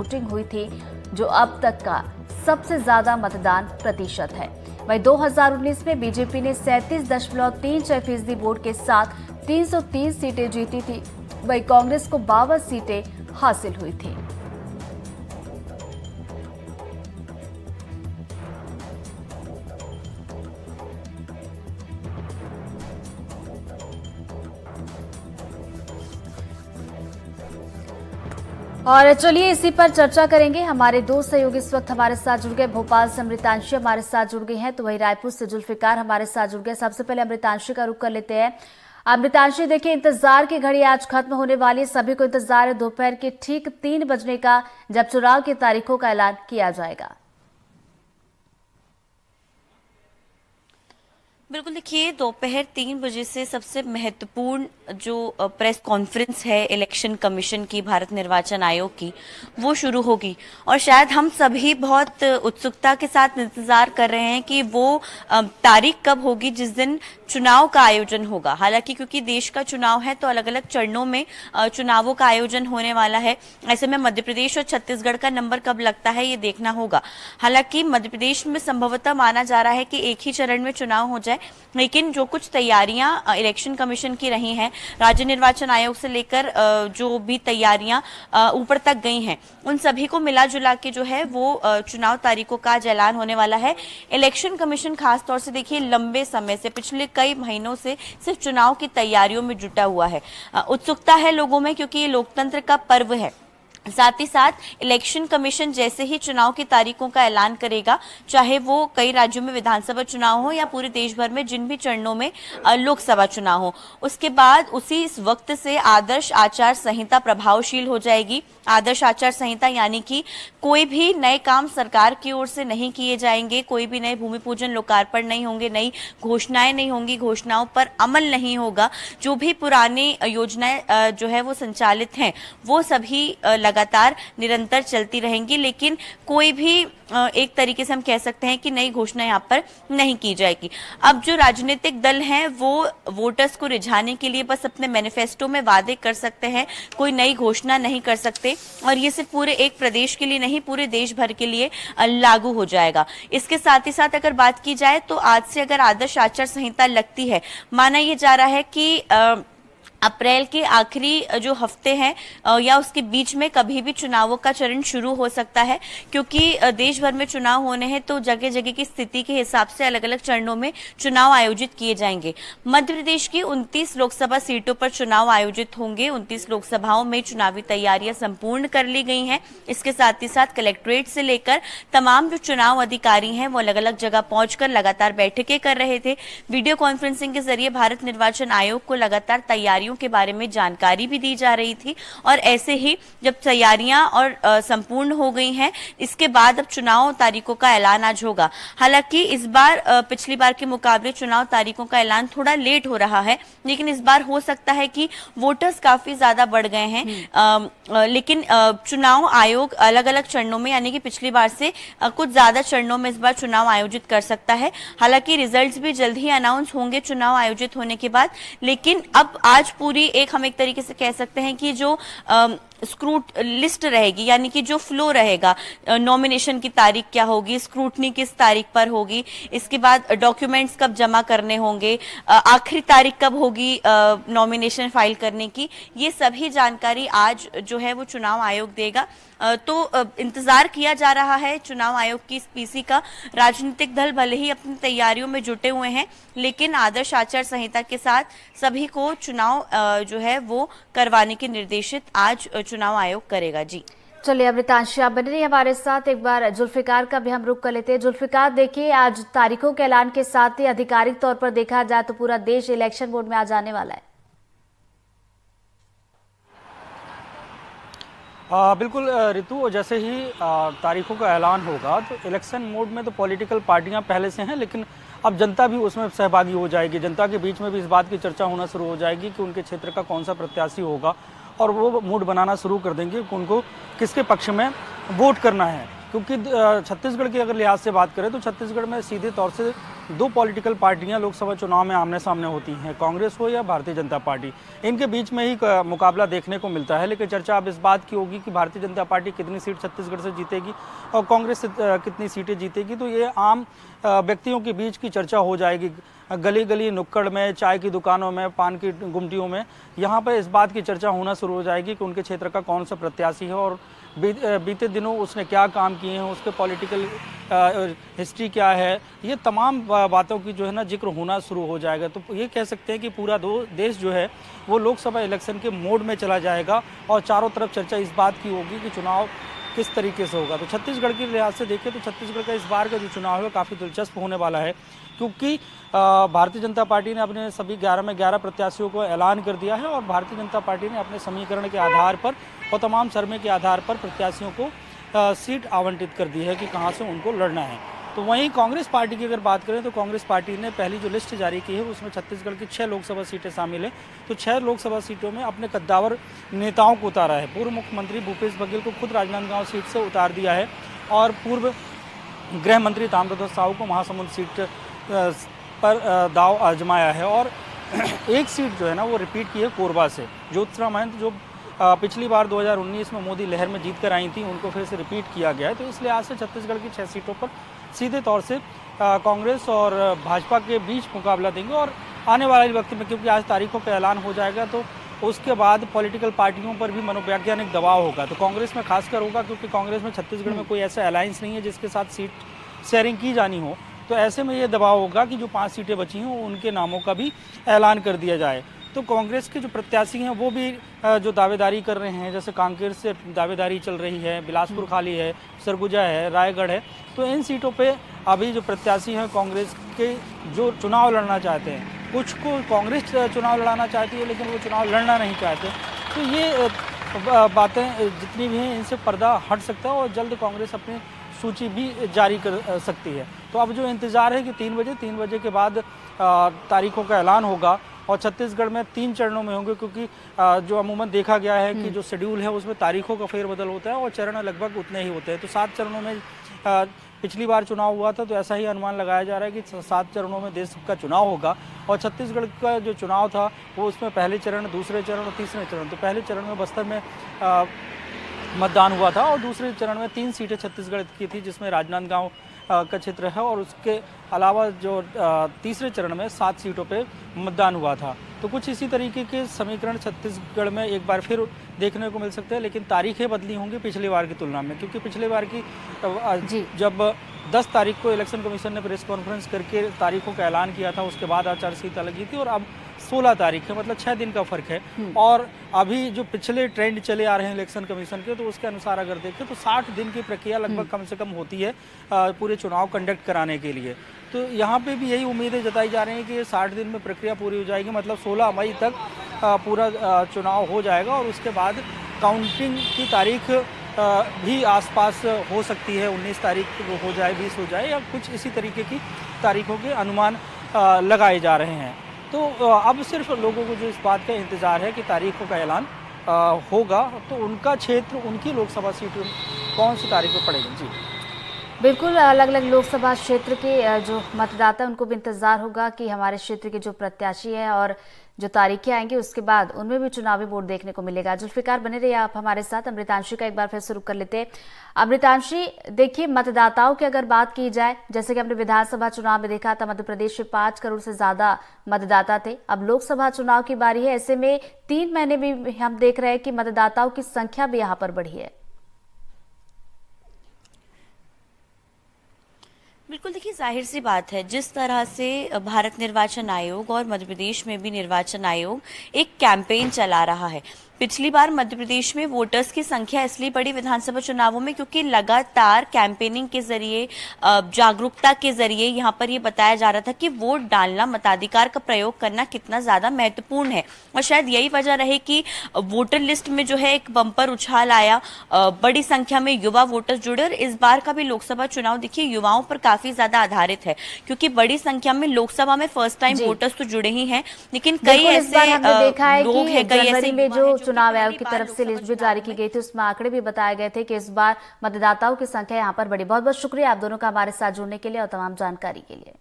Voting हुई थी, जो अब तक का सबसे ज्यादा मतदान प्रतिशत है। वहीं 2019 में बीजेपी ने 37.36% वोट के साथ 330 सीटें जीती थी। वहीं कांग्रेस को 52 सीटें हासिल हुई थी। और चलिए इसी पर चर्चा करेंगे। हमारे दो सहयोगी इस वक्त हमारे साथ जुड़ गए। भोपाल से अमृतांशी हमारे साथ जुड़ गई हैं, तो वही रायपुर से जुल्फिकार हमारे साथ जुड़ गए। सबसे पहले अमृतांशी का रुख कर लेते हैं। अमृतांशी, देखिए इंतजार की घड़ी आज खत्म होने वाली है। सभी को इंतजार है दोपहर के ठीक 3 बजने का, जब चुनाव की तारीखों का ऐलान किया जाएगा। बिल्कुल, देखिए दोपहर 3 बजे से सबसे महत्वपूर्ण जो प्रेस कॉन्फ्रेंस है इलेक्शन कमीशन की, भारत निर्वाचन आयोग की, वो शुरू होगी। और शायद हम सभी बहुत उत्सुकता के साथ इंतजार कर रहे हैं कि वो तारीख कब होगी जिस दिन चुनाव का आयोजन होगा। हालांकि क्योंकि देश का चुनाव है तो अलग अलग चरणों में चुनावों का आयोजन होने वाला है। ऐसे में मध्य प्रदेश और छत्तीसगढ़ का नंबर कब लगता है ये देखना होगा। हालांकि मध्य प्रदेश में संभवतः माना जा रहा है कि एक ही चरण में चुनाव हो जाए, लेकिन जो कुछ तैयारियां इलेक्शन कमीशन की रही हैं, राज्य निर्वाचन आयोग से लेकर जो भी तैयारियां ऊपर तक गई हैं, उन सभी को मिला जुला के जो है वो चुनाव तारीखों का आज ऐलान होने वाला है। इलेक्शन कमीशन खासतौर से देखिए लंबे समय से, पिछले कई महीनों से सिर्फ चुनाव की तैयारियों में जुटा हुआ है। उत्सुकता है लोगों में क्योंकि ये लोकतंत्र का पर्व है। साथ ही साथ इलेक्शन कमीशन जैसे ही चुनाव की तारीखों का ऐलान करेगा, चाहे वो कई राज्यों में विधानसभा चुनाव हो या पूरे देश भर में जिन भी चरणों में लोकसभा चुनाव हो, उसके बाद उसी इस वक्त से आदर्श आचार संहिता प्रभावशील हो जाएगी। आदर्श आचार संहिता यानी कि कोई भी नए काम सरकार की ओर से नहीं किए जाएंगे, कोई भी नए भूमि पूजन लोकार्पण नहीं होंगे, नई घोषणाएं नहीं होंगी, घोषणाओं पर अमल नहीं होगा। जो भी पुरानी योजनाएं जो है वो संचालित हैं, वो सभी लगातार निरंतर चलती रहेंगी, लेकिन कोई भी एक तरीके से हम कह सकते हैं कि नई घोषणा यहाँ पर नहीं की जाएगी। अब जो राजनीतिक दल हैं वो वोटर्स को रिझाने के लिए बस अपने मैनिफेस्टो में वादे कर सकते हैं, कोई नई घोषणा नहीं कर सकते। और ये सिर्फ पूरे एक प्रदेश के लिए नहीं, पूरे देश भर के लिए लागू हो जाएगा। इसके साथ ही साथ अगर बात की जाए तो आज से अगर आदर्श आचार संहिता लगती है, माना यह जा रहा है कि अप्रैल के आखिरी जो हफ्ते हैं या उसके बीच में कभी भी चुनावों का चरण शुरू हो सकता है, क्योंकि देश भर में चुनाव होने हैं तो जगह जगह की स्थिति के हिसाब से अलग अलग चरणों में चुनाव आयोजित किए जाएंगे। मध्य प्रदेश की 29 लोकसभा सीटों पर चुनाव आयोजित होंगे। 29 लोकसभाओं में चुनावी तैयारियां संपूर्ण कर ली गई हैं। इसके साथ ही साथ कलेक्ट्रेट से लेकर तमाम जो चुनाव अधिकारी हैं वो अलग अलग जगह पहुंचकर लगातार बैठकें कर रहे थे। वीडियो कॉन्फ्रेंसिंग के जरिए भारत निर्वाचन आयोग को लगातार तैयारियों के बारे में जानकारी भी दी जा रही थी। और ऐसे ही जब तैयारियां और संपूर्ण हो गई हैं, इसके बाद अब चुनाव तारीखों का ऐलान आज होगा। हालांकि इस बार पिछली बार के मुकाबले चुनाव तारीखों का ऐलान थोड़ा लेट हो रहा है, लेकिन इस बार हो सकता है कि वोटर्स काफी ज्यादा बढ़ गए हैं। लेकिन चुनाव आयोग अलग अलग चरणों में, यानी कि पिछली बार से कुछ ज्यादा चरणों में इस बार चुनाव आयोजित कर सकता है। हालांकि रिजल्ट्स भी जल्द ही अनाउंस होंगे चुनाव आयोजित होने के बाद। लेकिन अब आज पूरी एक हम एक तरीके से कह सकते हैं कि जो स्क्रूट लिस्ट रहेगी, यानी कि जो फ्लो रहेगा, नॉमिनेशन की तारीख क्या होगी, स्क्रूटनी किस तारीख पर होगी, इसके बाद डॉक्यूमेंट्स कब जमा करने होंगे, आखिरी तारीख कब होगी नॉमिनेशन फाइल करने की, ये सभी जानकारी आज जो है वो चुनाव आयोग देगा। तो इंतजार किया जा रहा है चुनाव आयोग की इस पीसी का। राजनीतिक दल भले ही अपनी तैयारियों में जुटे हुए हैं, लेकिन आदर्श आचार संहिता के साथ सभी को चुनाव जो है वो करवाने के निर्देशित आज चुनाव आयोग करेगा। जी चलिए अमृतांशी, आप बने रहिए हमारे साथ। एक बार जुल्फिकार का भी हम रुख कर लेते हैं। जुल्फिकार, देखिए आज तारीखों के ऐलान के साथ ही आधिकारिक तौर पर देखा जाए तो पूरा देश इलेक्शन मोड में आ जाने वाला है। बिल्कुल ऋतु, जैसे ही तारीखों का ऐलान होगा तो इलेक्शन मोड में तो पॉलिटिकल पार्टियां पहले से हैं, लेकिन अब जनता भी उसमें सहभागी हो जाएगी। जनता के बीच में भी इस बात की चर्चा होना शुरू हो जाएगी कि उनके क्षेत्र का कौन सा प्रत्याशी होगा, और वो मूड बनाना शुरू कर देंगे कि उनको किसके पक्ष में वोट करना है। क्योंकि छत्तीसगढ़ की अगर लिहाज से बात करें तो छत्तीसगढ़ में सीधे तौर से दो पॉलिटिकल पार्टियां लोकसभा चुनाव में आमने सामने होती हैं, कांग्रेस हो या भारतीय जनता पार्टी। इनके बीच में ही मुकाबला देखने को मिलता है। लेकिन चर्चा अब इस बात की होगी कि भारतीय जनता पार्टी कितनी सीट छत्तीसगढ़ से जीतेगी और कांग्रेस कितनी सीटें जीतेगी। तो ये आम व्यक्तियों के बीच की चर्चा हो जाएगी, गली गली नुक्कड़ में, चाय की दुकानों में, पान की गुमटियों में, यहाँ पर इस बात की चर्चा होना शुरू हो जाएगी कि उनके क्षेत्र का कौन सा प्रत्याशी है और बीते दिनों उसने क्या काम किए हैं, उसके पॉलिटिकल हिस्ट्री क्या है, ये तमाम बातों की जो है ना जिक्र होना शुरू हो जाएगा। तो ये कह सकते हैं कि पूरा देश जो है वो लोकसभा इलेक्शन के मोड में चला जाएगा और चारों तरफ चर्चा इस बात की होगी कि चुनाव किस तरीके से होगा। तो छत्तीसगढ़ के लिहाज से देखें तो छत्तीसगढ़ का इस बार का जो चुनाव है काफ़ी दिलचस्प होने वाला है, क्योंकि भारतीय जनता पार्टी ने अपने सभी 11 में 11 प्रत्याशियों को ऐलान कर दिया है और भारतीय जनता पार्टी ने अपने समीकरण के आधार पर और तमाम सर्वे के आधार पर प्रत्याशियों को सीट आवंटित कर दी है कि कहां से उनको लड़ना है। तो वहीं कांग्रेस पार्टी की अगर बात करें तो कांग्रेस पार्टी ने पहली जो लिस्ट जारी की है उसमें छत्तीसगढ़ की 6 लोकसभा सीटें शामिल हैं। तो 6 लोकसभा सीटों में अपने कद्दावर नेताओं को उतारा है। पूर्व मुख्यमंत्री भूपेश बघेल को खुद राजनांदगांव सीट से उतार दिया है और पूर्व गृह मंत्री ताम्रध्वज साहू को महासमुंद सीट पर दाव आजमाया है और एक सीट जो है ना वो रिपीट की है कोरबा से। ज्योतिषा महंत जो पिछली बार 2019 में मोदी लहर में जीत कर आई थी, उनको फिर से रिपीट किया गया है। तो इस लिहाज से छत्तीसगढ़ की 6 सीटों पर सीधे तौर से कांग्रेस और भाजपा के बीच मुकाबला देंगे और आने वाले वक्त में, क्योंकि आज तारीखों का ऐलान हो जाएगा, तो उसके बाद पॉलिटिकल पार्टियों पर भी मनोवैज्ञानिक दबाव होगा। तो कांग्रेस में खासकर होगा, क्योंकि कांग्रेस में छत्तीसगढ़ में कोई ऐसा अलायंस नहीं है जिसके साथ सीट शेयरिंग की जानी हो। तो ऐसे में ये दबाव होगा कि जो 5 सीटें बची हों उनके नामों का भी ऐलान कर दिया जाए। तो कांग्रेस के जो प्रत्याशी हैं वो भी जो दावेदारी कर रहे हैं, जैसे कांकेर से दावेदारी चल रही है, बिलासपुर खाली है, सरगुजा है, रायगढ़ है। तो इन सीटों पे अभी जो प्रत्याशी हैं कांग्रेस के जो चुनाव लड़ना चाहते हैं, कुछ को कांग्रेस चुनाव लड़ाना चाहती है लेकिन वो चुनाव लड़ना नहीं चाहते। तो ये बातें जितनी भी हैं इनसे पर्दा हट सकता है और जल्द कांग्रेस अपनी सूची भी जारी कर सकती है। तो अब जो इंतज़ार है कि 3 बजे के बाद तारीखों का ऐलान होगा और छत्तीसगढ़ में 3 चरणों में होंगे, क्योंकि जो अमूमन देखा गया है कि जो शेड्यूल है उसमें तारीखों का फेरबदल होता है और चरण लगभग उतने ही होते हैं। तो 7 चरणों में पिछली बार चुनाव हुआ था, तो ऐसा ही अनुमान लगाया जा रहा है कि 7 चरणों में देश का चुनाव होगा और छत्तीसगढ़ का जो चुनाव था वो उसमें पहले चरण, दूसरे चरण और तीसरे चरण। तो पहले चरण में बस्तर में मतदान हुआ था और दूसरे चरण में 3 सीटें छत्तीसगढ़ की थी, जिसमें राजनांदगांव का क्षेत्र है और उसके अलावा जो तीसरे चरण में 7 सीटों पे मतदान हुआ था। तो कुछ इसी तरीके के समीकरण छत्तीसगढ़ में एक बार फिर देखने को मिल सकते हैं, लेकिन तारीखें बदली होंगी पिछली बार की तुलना में, क्योंकि पिछली बार की जब 10 तारीख को इलेक्शन कमीशन ने प्रेस कॉन्फ्रेंस करके तारीखों का ऐलान किया था, उसके बाद आचार संहिता लगी थी और अब 16 तारीख है, मतलब 6 दिन का फर्क है। और अभी जो पिछले ट्रेंड चले आ रहे हैं इलेक्शन कमीशन के, तो उसके अनुसार अगर देखें तो 60 दिन की प्रक्रिया लगभग कम से कम होती है पूरे चुनाव कंडक्ट कराने के लिए। तो यहाँ पे भी यही उम्मीदें जताई जा रही हैं कि ये 60 दिन में प्रक्रिया पूरी हो जाएगी, मतलब 16 मई तक पूरा चुनाव हो जाएगा और उसके बाद काउंटिंग की तारीख भी आसपास हो सकती है, 19 तारीख को हो जाए, 20 हो जाए, या कुछ इसी तरीके की तारीखों के अनुमान लगाए जा रहे हैं। तो अब सिर्फ लोगों को जो इस बात का इंतज़ार है कि तारीखों का ऐलान होगा तो उनका क्षेत्र, उनकी लोकसभा सीट कौन सी तारीख को पड़ेगी। जी बिल्कुल, अलग अलग लोकसभा क्षेत्र के जो मतदाता उनको भी इंतजार होगा कि हमारे क्षेत्र के जो प्रत्याशी है और जो तारीखें आएंगी उसके बाद उनमें भी चुनावी वोट देखने को मिलेगा। जुल्फिकार बने रहिए आप हमारे साथ। अमृतांशी का एक बार फिर शुरू कर लेते हैं। अमृतांशी, देखिए मतदाताओं की अगर बात की जाए, जैसे कि हमने विधानसभा चुनाव में देखा था मध्य प्रदेश में 5 करोड़ से ज्यादा मतदाता थे, अब लोकसभा चुनाव की बारी है। ऐसे में 3 महीने भी हम देख रहे हैं कि मतदाताओं की संख्या भी यहाँ पर बढ़ी है। बिल्कुल, देखिए जाहिर सी बात है, जिस तरह से भारत निर्वाचन आयोग और मध्य प्रदेश में भी निर्वाचन आयोग एक कैंपेन चला रहा है। पिछली बार मध्य प्रदेश में वोटर्स की संख्या इसलिए बढ़ी विधानसभा चुनावों में क्योंकि लगातार कैंपेनिंग के जरिए, जागरूकता के जरिए यहाँ पर ये बताया जा रहा था कि वोट डालना, मताधिकार का प्रयोग करना कितना ज्यादा महत्वपूर्ण है। और शायद यही वजह रहे कि वोटर लिस्ट में जो है एक बम्पर उछाल आया, बड़ी संख्या में युवा वोटर्स जुड़े। और इस बार का भी लोकसभा चुनाव देखिए युवाओं पर काफी ज्यादा आधारित है, क्योंकि बड़ी संख्या में लोकसभा में फर्स्ट टाइम वोटर्स तो जुड़े ही हैं, लेकिन कई ऐसे लोग हैं, कई ऐसे चुनाव पहली आयोग की बार तरफ से लोकसभा लिस्ट भी चुनाव जारी की में गई थी, उसमें आंकड़े भी बताए गए थे कि इस बार मतदाताओं की संख्या यहाँ पर बढ़ी। बहुत बहुत शुक्रिया आप दोनों का हमारे साथ जुड़ने के लिए और तमाम जानकारी के लिए।